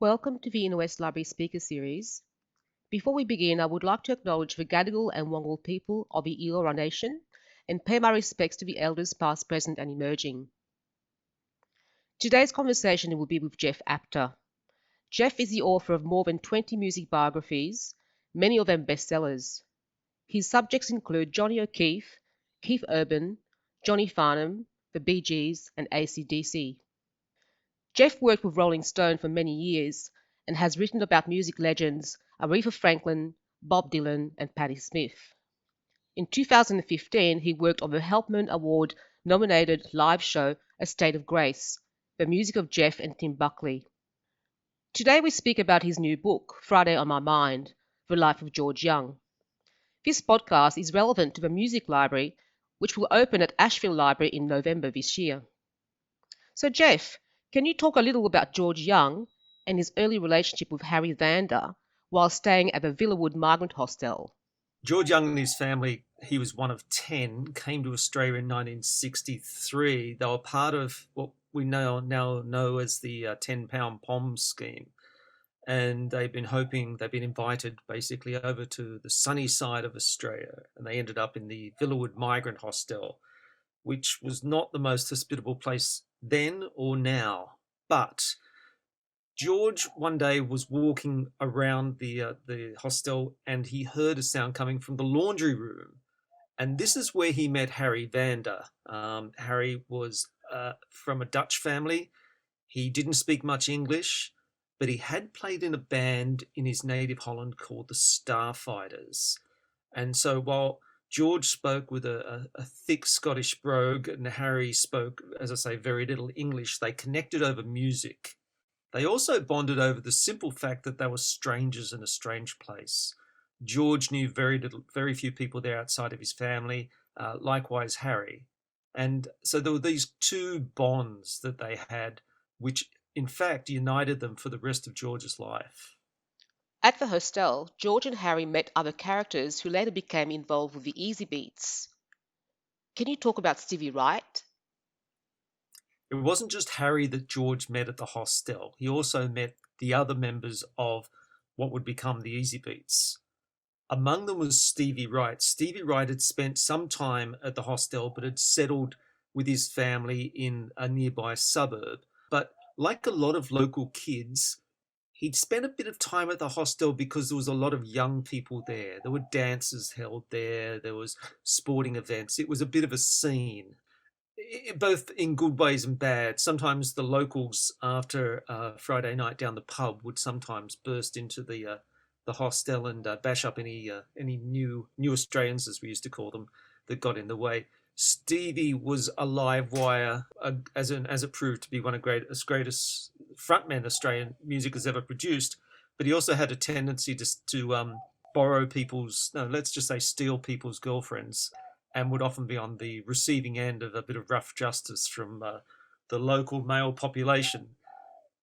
Welcome to the Inner West Library Speaker Series. Before we begin, I would like to acknowledge the Gadigal and Wangal people of the Eora Nation and pay my respects to the elders past, present and emerging. Today's conversation will be with Jeff Apter. Jeff is the author of more than 20 music biographies, many of them bestsellers. His subjects include Johnny O'Keefe, Keith Urban, Johnny Farnham, the Bee Gees and AC/DC. Jeff worked with Rolling Stone for many years and has written about music legends Aretha Franklin, Bob Dylan, and Patti Smith. In 2015, he worked on the Helpman Award nominated live show A State of Grace, the music of Jeff and Tim Buckley. Today we speak about his new book, Friday on My Mind, The Life of George Young. This podcast is relevant to the Music Library, which will open at Asheville Library in November this year. So Jeff, can you talk a little about George Young and his early relationship with Harry Vanda while staying at the Villawood Migrant Hostel? George Young and his family, he was one of 10, came to Australia in 1963. They were part of what we now know as the £10 POM scheme. And they've been invited basically over to the sunny side of Australia. And they ended up in the Villawood Migrant Hostel, which was not the most hospitable place then or now. But George one day was walking around the hostel and he heard a sound coming from the laundry room. And this is where he met Harry Vanda. Harry was from a Dutch family. He didn't speak much English, but he had played in a band in his native Holland called the Starfighters. And so while George spoke with a thick Scottish brogue and Harry spoke, as I say, very little English, they connected over music. They also bonded over the simple fact that they were strangers in a strange place. George knew very few people there outside of his family, likewise Harry. And so there were these two bonds that they had, which in fact united them for the rest of George's life. At the hostel, George and Harry met other characters who later became involved with the Easy Beats. Can you talk about Stevie Wright? It wasn't just Harry that George met at the hostel. He also met the other members of what would become the Easy Beats. Among them was Stevie Wright. Stevie Wright had spent some time at the hostel, but had settled with his family in a nearby suburb. But like a lot of local kids, he'd spent a bit of time at the hostel because there was a lot of young people there. There were dances held there. There was sporting events. It was a bit of a scene, both in good ways and bad. Sometimes the locals, after Friday night down the pub, would sometimes burst into the hostel and bash up any new Australians, as we used to call them, that got in the way. Stevie was a live wire, as it proved to be one of the greatest frontmen Australian music has ever produced. But he also had a tendency to borrow people's, no, let's just say steal people's girlfriends, and would often be on the receiving end of a bit of rough justice from the local male population.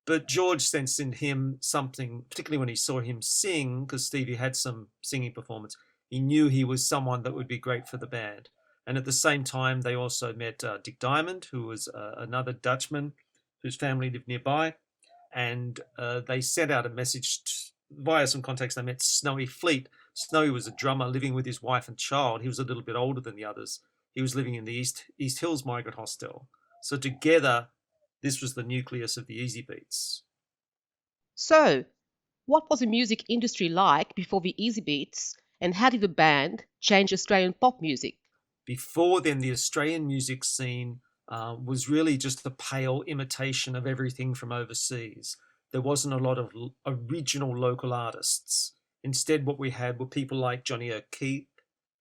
But George sensed in him something, particularly when he saw him sing, because Stevie had some singing performance. He knew he was someone that would be great for the band. And at the same time, they also met Dick Diamond, who was another Dutchman whose family lived nearby. And they sent out a message via some contacts. They met Snowy Fleet. Snowy was a drummer living with his wife and child. He was a little bit older than the others. He was living in the East Hills Migrant Hostel. So together, this was the nucleus of the Easy Beats. So, what was the music industry like before the Easy Beats, and how did the band change Australian pop music? Before then, the Australian music scene was really just a pale imitation of everything from overseas. There wasn't a lot of original local artists. Instead, what we had were people like Johnny O'Keefe,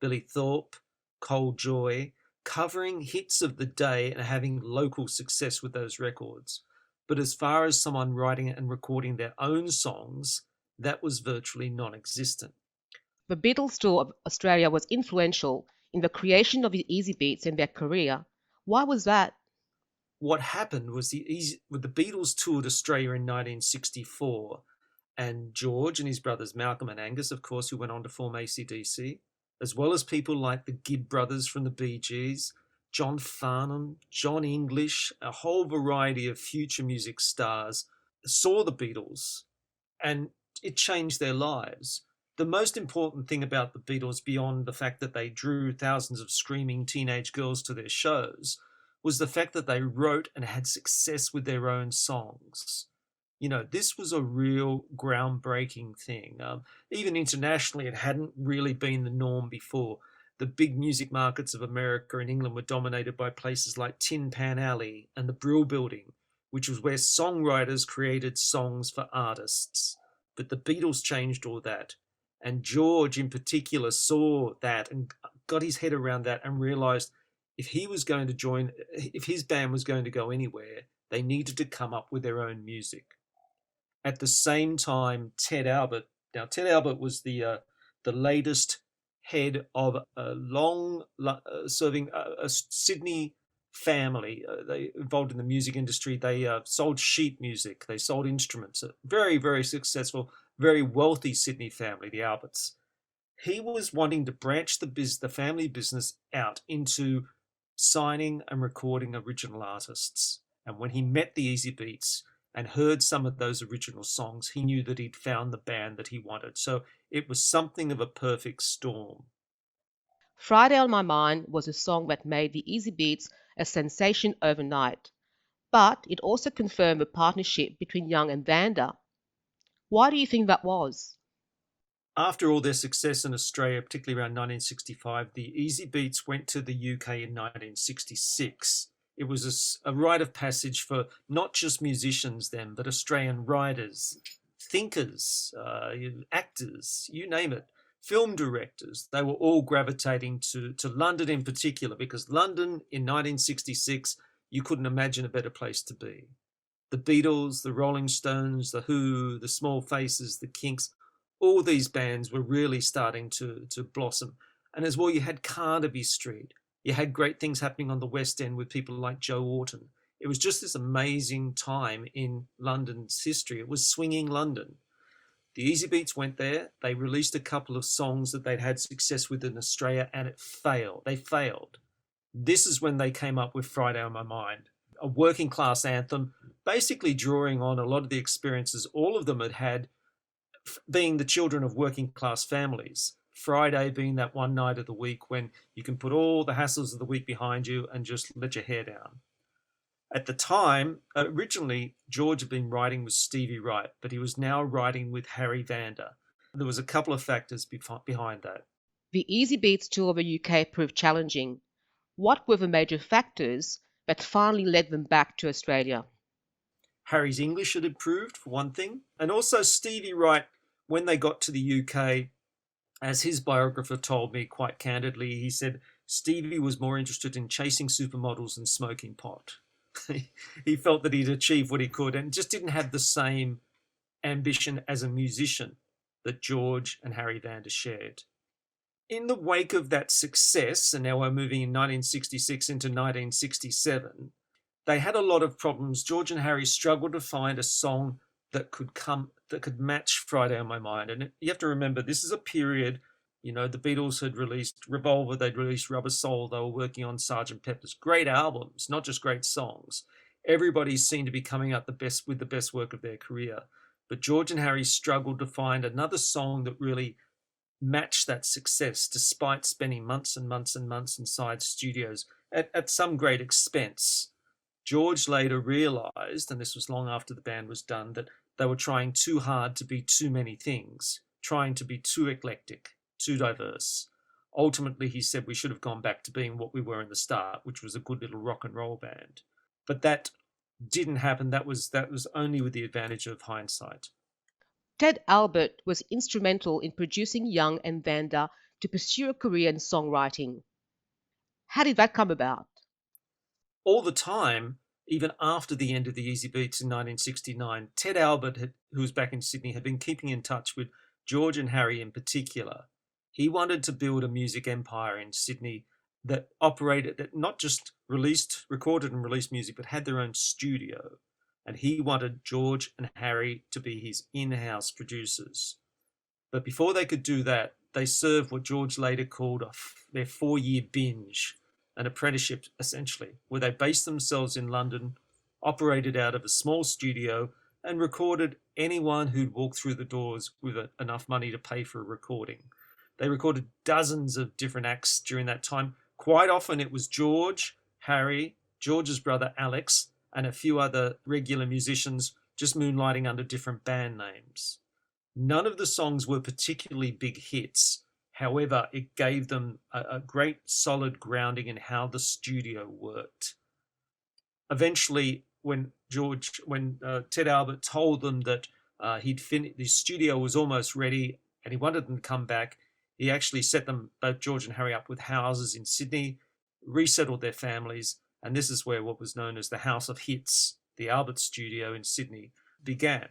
Billy Thorpe, Cole Joy, covering hits of the day and having local success with those records. But as far as someone writing and recording their own songs, that was virtually non-existent. The Beatles tour of Australia was influential in the creation of the Easy Beats and their career. Why was that? What happened was the Beatles toured Australia in 1964, and George and his brothers Malcolm and Angus, of course, who went on to form AC/DC, as well as people like the Gibb brothers from the Bee Gees, John Farnham, John English, a whole variety of future music stars saw the Beatles, and it changed their lives. The most important thing about the Beatles, beyond the fact that they drew thousands of screaming teenage girls to their shows, was the fact that they wrote and had success with their own songs. This was a real groundbreaking thing. Even internationally, it hadn't really been the norm before. The big music markets of America and England were dominated by places like Tin Pan Alley and the Brill Building, which was where songwriters created songs for artists. But the Beatles changed all that. And George in particular saw that and got his head around that and realized if his band was going to go anywhere, they needed to come up with their own music. At the same time, Ted Albert was the latest head of a long-serving a Sydney family. They involved in the music industry. They sold sheet music. They sold instruments. A very, very successful, very wealthy Sydney family, the Alberts. He was wanting to branch the family business out into signing and recording original artists. And when he met the Easy Beats and heard some of those original songs, he knew that he'd found the band that he wanted. So it was something of a perfect storm. Friday on My Mind was a song that made the Easy Beats a sensation overnight, but it also confirmed a partnership between Young and Vanda. Why do you think that was? After all their success in Australia, particularly around 1965, the Easy Beats went to the UK in 1966. It was a rite of passage for not just musicians then, but Australian writers, thinkers, actors, you name it, film directors. They were all gravitating to London in particular, because London in 1966, you couldn't imagine a better place to be. The Beatles, the Rolling Stones, the Who, the Small Faces, the Kinks, all these bands were really starting to blossom. And as well, you had Carnaby Street. You had great things happening on the West End with people like Joe Orton. It was just this amazing time in London's history. It was swinging London. The Easy Beats went there. They released a couple of songs that they'd had success with in Australia, and it failed. They failed. This is when they came up with Friday on My Mind, a working class anthem, basically drawing on a lot of the experiences all of them had had being the children of working class families. Friday being that one night of the week when you can put all the hassles of the week behind you and just let your hair down. At the time, originally, George had been writing with Stevie Wright, but he was now writing with Harry Vanda. There was a couple of factors behind that. The Easy Beats tour of the UK proved challenging. What were the major factors that finally led them back to Australia? Harry's English had improved, for one thing, and also Stevie Wright, when they got to the UK, as his biographer told me quite candidly, he said Stevie was more interested in chasing supermodels than smoking pot. He felt that he'd achieved what he could and just didn't have the same ambition as a musician that George and Harry Vanda shared. In the wake of that success, and now we're moving in 1966 into 1967, they had a lot of problems. George and Harry struggled to find a song that could match Friday on My Mind. And you have to remember, this is a period, the Beatles had released Revolver, they'd released Rubber Soul, they were working on Sgt. Pepper's. Great albums, not just great songs. Everybody seemed to be coming out with the best work of their career. But George and Harry struggled to find another song that really matched that success, despite spending months and months and months inside studios at some great expense. George later realized, and this was long after the band was done, that they were trying too hard to be too many things, trying to be too eclectic, too diverse. Ultimately, he said we should have gone back to being what we were in the start, which was a good little rock and roll band. But that didn't happen. That was only with the advantage of hindsight. Ted Albert was instrumental in producing Young and Vanda to pursue a career in songwriting. How did that come about? All the time, even after the end of the Easy Beats in 1969, Ted Albert, who was back in Sydney, had been keeping in touch with George and Harry in particular. He wanted to build a music empire in Sydney that operated, that not just recorded and released music, but had their own studio. And he wanted George and Harry to be his in-house producers. But before they could do that, they served what George later called their 4-year binge, an apprenticeship essentially, where they based themselves in London, operated out of a small studio, and recorded anyone who'd walked through the doors with enough money to pay for a recording. They recorded dozens of different acts during that time. Quite often it was George, Harry, George's brother Alex, and a few other regular musicians just moonlighting under different band names. None of the songs were particularly big hits. However, it gave them a great solid grounding in how the studio worked. Eventually, when Ted Albert told them that the studio was almost ready and he wanted them to come back, he actually set them, both George and Harry, up with houses in Sydney, resettled their families, and this is where what was known as the House of Hits, the Albert Studio in Sydney, began.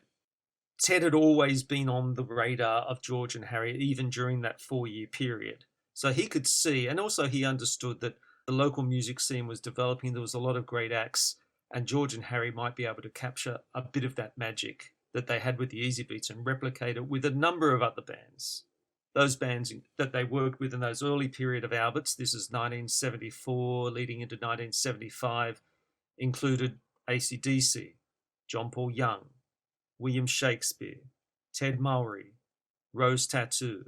Ted had always been on the radar of George and Harry, even during that 4-year period. So he could see, and also he understood that the local music scene was developing. There was a lot of great acts, and George and Harry might be able to capture a bit of that magic that they had with the Easy Beats and replicate it with a number of other bands. Those bands that they worked with in those early period of Alberts, this is 1974 leading into 1975, included AC/DC, John Paul Young, William Shakespeare, Ted Mowry, Rose Tattoo,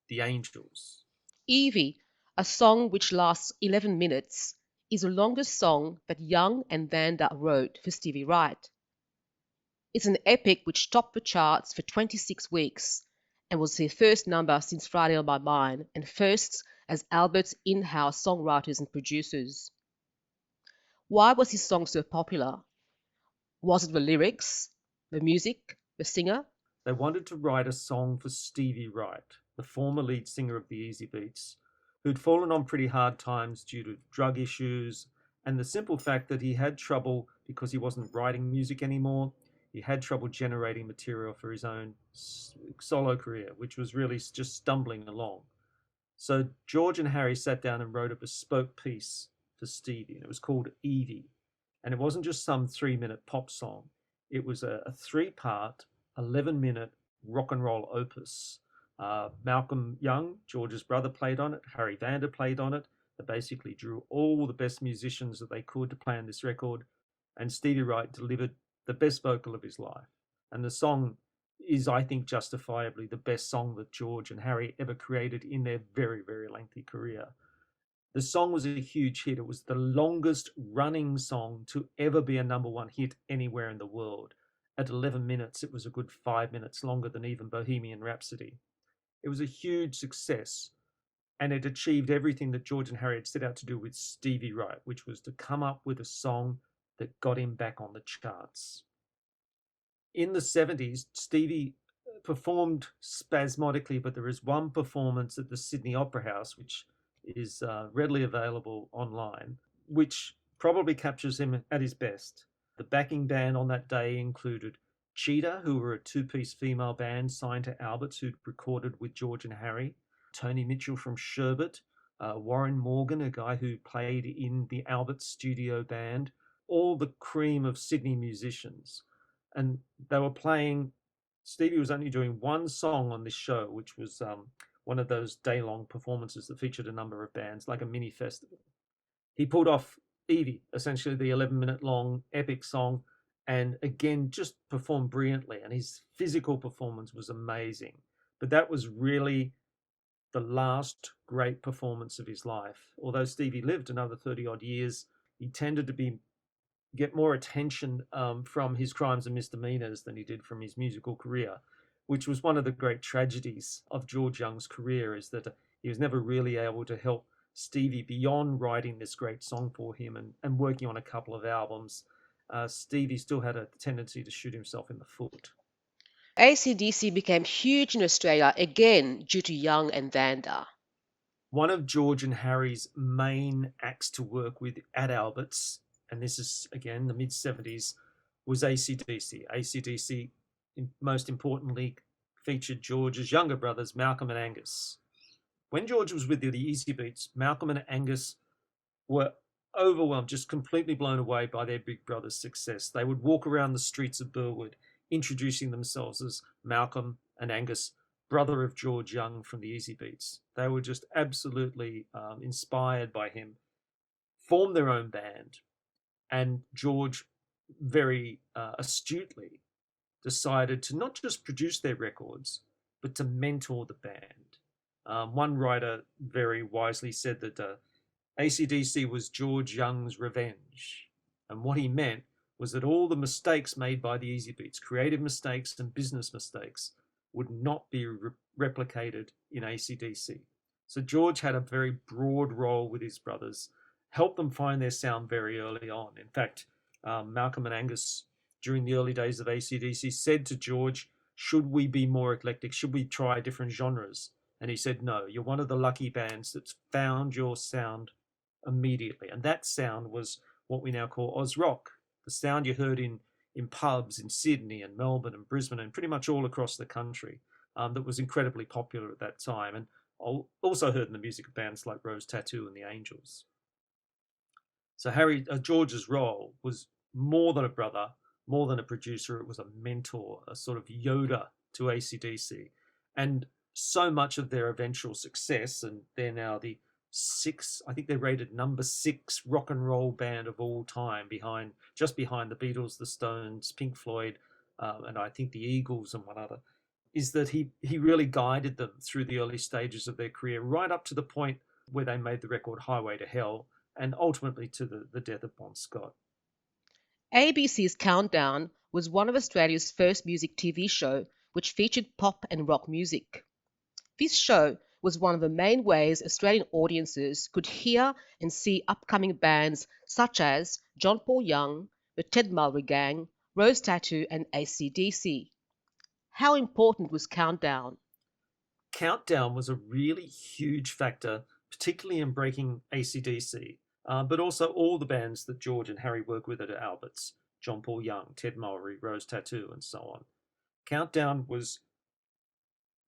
The Angels. Evie, a song which lasts 11 minutes, is the longest song that Young and Vanda wrote for Stevie Wright. It's an epic which topped the charts for 26 weeks and was their first number since Friday on My Mind and first as Albert's in-house songwriters and producers. Why was his song so popular? Was it the lyrics, the music, the singer? They wanted to write a song for Stevie Wright, the former lead singer of the Easy Beats, who'd fallen on pretty hard times due to drug issues and the simple fact that he had trouble because he wasn't writing music anymore. He had trouble generating material for his own solo career, which was really just stumbling along. So George and Harry sat down and wrote a bespoke piece for Stevie, and it was called Evie. And it wasn't just some 3-minute pop song. It was a 3-part, 11-minute rock and roll opus. Malcolm Young, George's brother, played on it. Harry Vanda played on it. They basically drew all the best musicians that they could to play on this record. And Stevie Wright delivered the best vocal of his life. And the song is, I think, justifiably the best song that George and Harry ever created in their very, very lengthy career. The song was a huge hit. It was the longest running song to ever be a #1 hit anywhere in the world. At 11 minutes, it was a good 5 minutes longer than even Bohemian Rhapsody. It was a huge success, and it achieved everything that George and Harry had set out to do with Stevie Wright, which was to come up with a song that got him back on the charts. In the 70s, Stevie performed spasmodically, but there is one performance at the Sydney Opera House, which is readily available online, which probably captures him at his best. The backing band on that day included Cheetah, who were a 2-piece female band signed to Alberts, who'd recorded with George and Harry, Tony Mitchell from Sherbet, Warren Morgan, a guy who played in the Albert studio band, all the cream of Sydney musicians. And they were playing, Stevie was only doing one song on this show, which was one of those day-long performances that featured a number of bands, like a mini festival. He pulled off Evie, essentially the 11-minute long epic song, and again, just performed brilliantly. And his physical performance was amazing. But that was really the last great performance of his life. Although Stevie lived another 30-odd years, he tended to get more attention from his crimes and misdemeanors than he did from his musical career, which was one of the great tragedies of George Young's career, is that he was never really able to help Stevie beyond writing this great song for him and working on a couple of albums. Stevie still had a tendency to shoot himself in the foot. AC/DC became huge in Australia again due to Young and Vanda. One of George and Harry's main acts to work with at Alberts, and this is again the mid-70s, was AC/DC. AC/DC, most importantly, featured George's younger brothers, Malcolm and Angus. When George was with the Easy Beats, Malcolm and Angus were overwhelmed, just completely blown away by their big brother's success. They would walk around the streets of Burwood, introducing themselves as Malcolm and Angus, brother of George Young from the Easy Beats. They were just absolutely inspired by him, formed their own band, and George very astutely decided to not just produce their records, but to mentor the band. One writer very wisely said that AC/DC was George Young's revenge. And what he meant was that all the mistakes made by the Easybeats, creative mistakes and business mistakes, would not be replicated in AC/DC. So George had a very broad role with his brothers, helped them find their sound very early on. In fact, Malcolm and Angus, during the early days of AC/DC, said to George, should we be more eclectic? Should we try different genres? And he said, no, you're one of the lucky bands that's found your sound immediately. And that sound was what we now call Oz rock, the sound you heard in pubs in Sydney and Melbourne and Brisbane and pretty much all across the country, that was incredibly popular at that time. And also heard in the music of bands like Rose Tattoo and the Angels. So George's role was more than a brother, more than a producer. It was a mentor, a sort of Yoda to AC/DC. And so much of their eventual success, and they're now the I think they're rated number 6 rock and roll band of all time, just behind the Beatles, the Stones, Pink Floyd, and I think the Eagles and one other, is that he really guided them through the early stages of their career, right up to the point where they made the record Highway to Hell, and ultimately to the death of Bon Scott. ABC's Countdown was one of Australia's first music TV show which featured pop and rock music. This show was one of the main ways Australian audiences could hear and see upcoming bands such as John Paul Young, the Ted Mulry Gang, Rose Tattoo, and AC/DC. How important was Countdown? Countdown was a really huge factor, particularly in breaking AC/DC, but also all the bands that George and Harry worked with at Alberts, John Paul Young, Ted Mulry, Rose Tattoo, and so on. Countdown was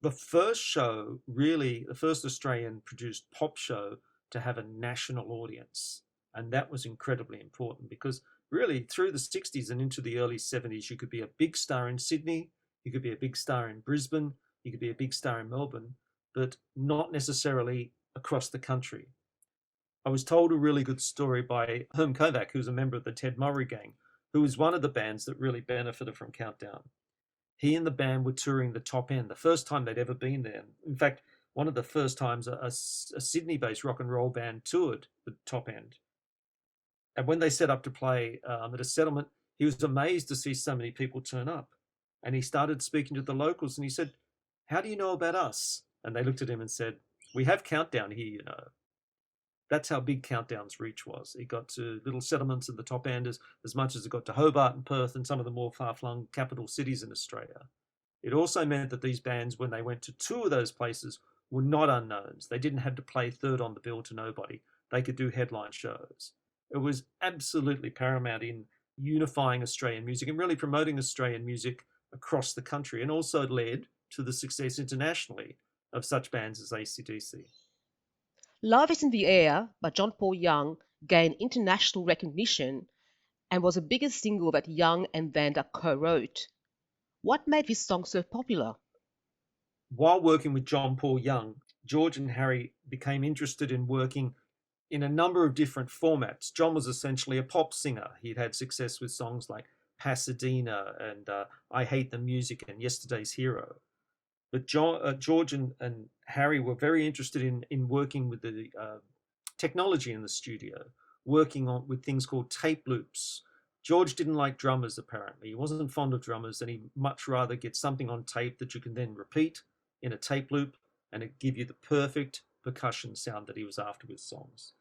the first show, really, the first Australian-produced pop show to have a national audience. And that was incredibly important because really through the 60s and into the early 70s, you could be a big star in Sydney, you could be a big star in Brisbane, you could be a big star in Melbourne, but not necessarily across the country. I was told a really good story by Herm Kovac, who's a member of the Ted Mulry Gang, who was one of the bands that really benefited from Countdown. He and the band were touring the Top End, the first time they'd ever been there. In fact, one of the first times a Sydney-based rock and roll band toured the Top End. And when they set up to play at a settlement, he was amazed to see so many people turn up. And he started speaking to the locals and he said, how do you know about us? And they looked at him and said, we have Countdown here, you know. That's how big Countdown's reach was. It got to little settlements at the Top End as much as it got to Hobart and Perth and some of the more far-flung capital cities in Australia. It also meant that these bands, when they went to tour those places, were not unknowns. They didn't have to play third on the bill to nobody. They could do headline shows. It was absolutely paramount in unifying Australian music and really promoting Australian music across the country, and also led to the success internationally of such bands as AC/DC. Love is in the Air by John Paul Young gained international recognition and was the biggest single that Young and Vanda co-wrote. What made this song so popular? While working with John Paul Young, George and Harry became interested in working in a number of different formats. John was essentially a pop singer. He'd had success with songs like Pasadena and I Hate the Music and Yesterday's Hero. But George and Harry were very interested in working with the technology in the studio, working with things called tape loops. George didn't like drummers, apparently. He wasn't fond of drummers, and he'd much rather get something on tape that you can then repeat in a tape loop, and it give you the perfect percussion sound that he was after with songs.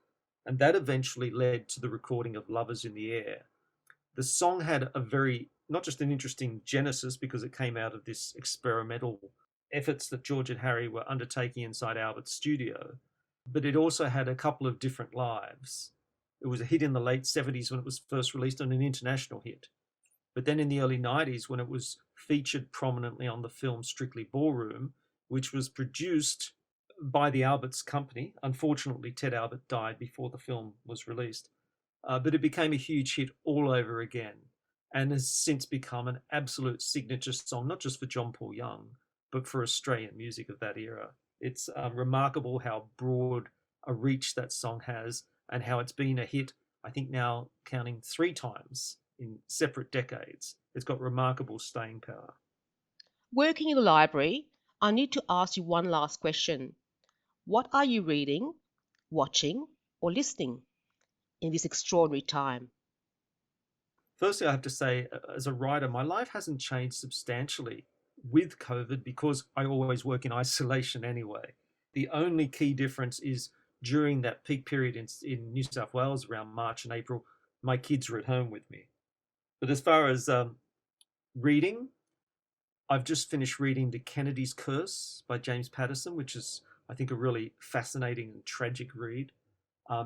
And that eventually led to the recording of Lovers in the Air. The song had not just an interesting genesis because it came out of this experimental efforts that George and Harry were undertaking inside Albert's studio, but it also had a couple of different lives. It was a hit in the late 70s when it was first released, and an international hit. But then in the early 90s, when it was featured prominently on the film Strictly Ballroom, which was produced by the Alberts company. Unfortunately, Ted Albert died before the film was released. But it became a huge hit all over again, and has since become an absolute signature song, not just for John Paul Young, but for Australian music of that era. It's remarkable how broad a reach that song has, and how it's been a hit, I think now counting 3 times in separate decades. It's got remarkable staying power. Working in the library, I need to ask you one last question. What are you reading, watching, or listening in this extraordinary time? Firstly, I have to say, as a writer, my life hasn't changed substantially with COVID because I always work in isolation anyway. The only key difference is during that peak period in New South Wales around March and April, my kids were at home with me. But as far as reading, I've just finished reading The Kennedy's Curse by James Patterson, which is, I think, a really fascinating and tragic read.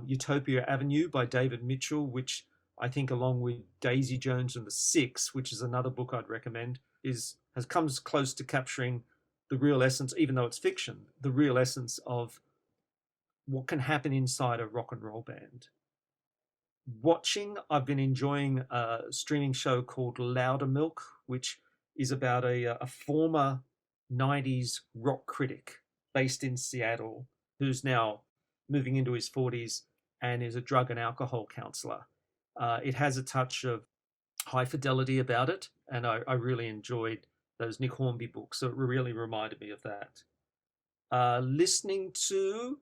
Utopia Avenue by David Mitchell, which I think, along with Daisy Jones and the Six, which is another book I'd recommend, has comes close to capturing the real essence, even though it's fiction, the real essence of what can happen inside a rock and roll band. Watching, I've been enjoying a streaming show called Loudermilk, which is about a former 90s rock critic based in Seattle who's now moving into his 40s and is a drug and alcohol counselor. It has a touch of high fidelity about it, and I really enjoyed those Nick Hornby books, so it really reminded me of that. Listening to,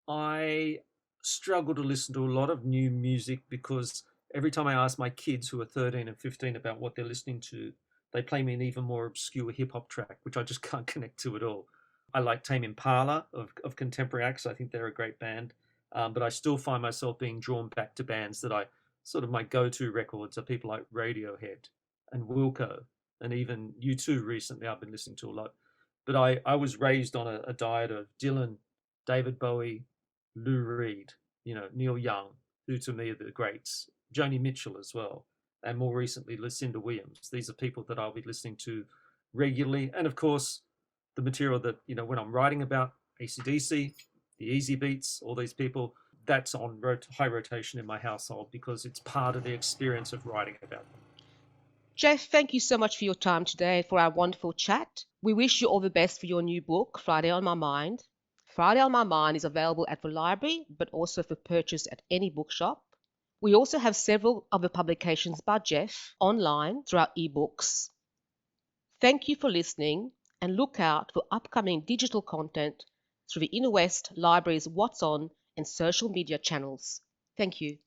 I struggle to listen to a lot of new music because every time I ask my kids who are 13 and 15 about what they're listening to, they play me an even more obscure hip hop track, which I just can't connect to at all. I like Tame Impala of contemporary acts. I think they're a great band. But I still find myself being drawn back to bands that I sort of my go-to records are people like Radiohead and Wilco, and even U2 recently I've been listening to a lot. But I was raised on a diet of Dylan, David Bowie, Lou Reed, Neil Young, who to me are the greats, Joni Mitchell as well, and more recently Lucinda Williams. These are people that I'll be listening to regularly, and of course the material that when I'm writing about AC/DC, the Easy Beats, all these people, that's on high rotation in my household because it's part of the experience of writing about them. Jeff, thank you so much for your time today and for our wonderful chat. We wish you all the best for your new book, Friday on My Mind. Friday on My Mind is available at the library, but also for purchase at any bookshop. We also have several other publications by Jeff online through our ebooks. Thank you for listening, and look out for upcoming digital content through the Inner West Library's What's On and social media channels. Thank you.